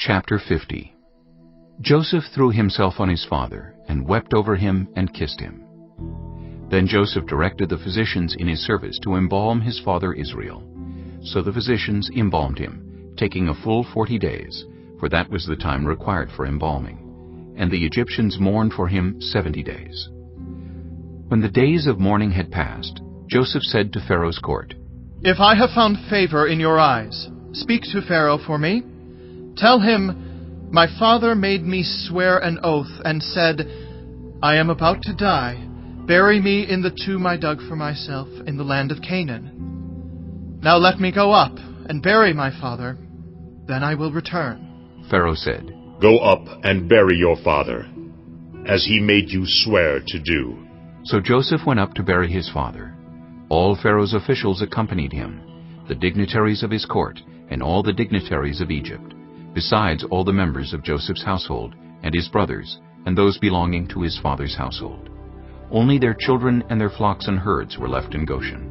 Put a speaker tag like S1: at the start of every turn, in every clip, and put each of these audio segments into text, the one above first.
S1: Chapter 50. Joseph threw himself on his father, and wept over him and kissed him. Then Joseph directed the physicians in his service to embalm his father Israel. So the physicians embalmed him, taking a full 40 days, for that was the time required for embalming. And the Egyptians mourned for him 70 days. When the days of mourning had passed, Joseph said to Pharaoh's court,
S2: "If I have found favor in your eyes, speak to Pharaoh for me. Tell him, my father made me swear an oath and said, 'I am about to die. Bury me in the tomb I dug for myself in the land of Canaan. Now let me go up and bury my father. Then I will return.'"
S1: Pharaoh said,
S3: "Go up and bury your father, as he made you swear to do."
S1: So Joseph went up to bury his father. All Pharaoh's officials accompanied him, the dignitaries of his court, and all the dignitaries of Egypt, besides all the members of Joseph's household, and his brothers, and those belonging to his father's household. Only their children and their flocks and herds were left in Goshen.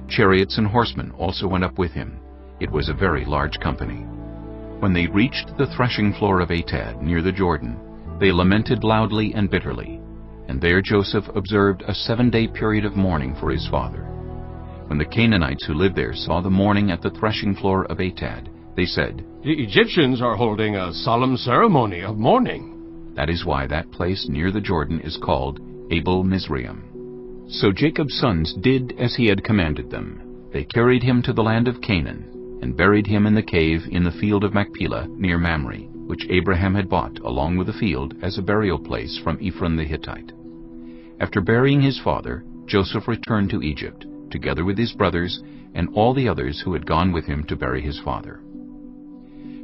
S1: Chariots and horsemen also went up with him. It was a very large company. When they reached the threshing floor of Atad, near the Jordan, they lamented loudly and bitterly. And there Joseph observed a 7-day period of mourning for his father. When the Canaanites who lived there saw the mourning at the threshing floor of Atad, they said,
S4: "The Egyptians are holding a solemn ceremony of mourning."
S1: That is why that place near the Jordan is called Abel Mizraim. So Jacob's sons did as he had commanded them. They carried him to the land of Canaan, and buried him in the cave in the field of Machpelah near Mamre, which Abraham had bought along with the field as a burial place from Ephron the Hittite. After burying his father, Joseph returned to Egypt, together with his brothers and all the others who had gone with him to bury his father.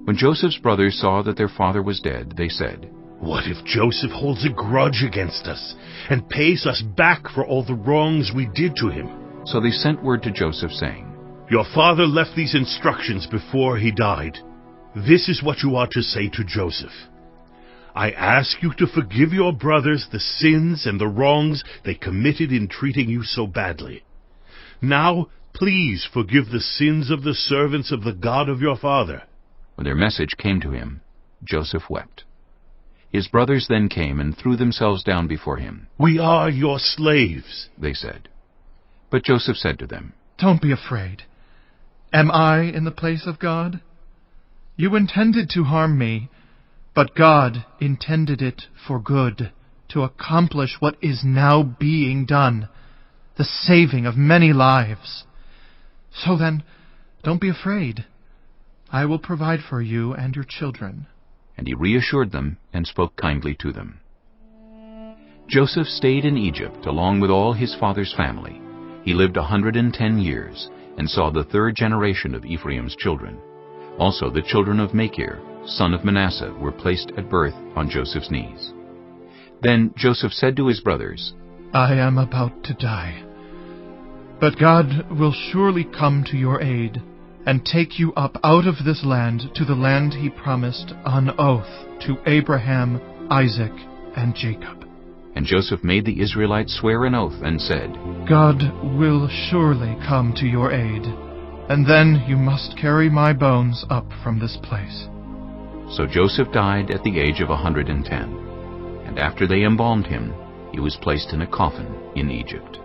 S1: When Joseph's brothers saw that their father was dead, they said,
S3: "What if Joseph holds a grudge against us and pays us back for all the wrongs we did to him?"
S1: So they sent word to Joseph, saying,
S3: "Your father left these instructions before he died. This is what you ought to say to Joseph. I ask you to forgive your brothers the sins and the wrongs they committed in treating you so badly. Now, please forgive the sins of the servants of the God of your father."
S1: When their message came to him, Joseph wept. His brothers then came and threw themselves down before him.
S3: "We are your slaves,"
S1: they said. But Joseph said to them,
S2: "Don't be afraid. Am I in the place of God? You intended to harm me, but God intended it for good, to accomplish what is now being done, the saving of many lives. So then, don't be afraid. I will provide for you and your children."
S1: And he reassured them and spoke kindly to them. Joseph stayed in Egypt along with all his father's family. He lived 110 years and saw the 3rd generation of Ephraim's children. Also the children of Machir, son of Manasseh, were placed at birth on Joseph's knees. Then Joseph said to his brothers,
S2: "I am about to die, but God will surely come to your aid and take you up out of this land to the land he promised on oath to Abraham, Isaac, and Jacob."
S1: And Joseph made the Israelites swear an oath and said,
S2: "God will surely come to your aid, and then you must carry my bones up from this place."
S1: So Joseph died at the age of 110, and after they embalmed him, he was placed in a coffin in Egypt.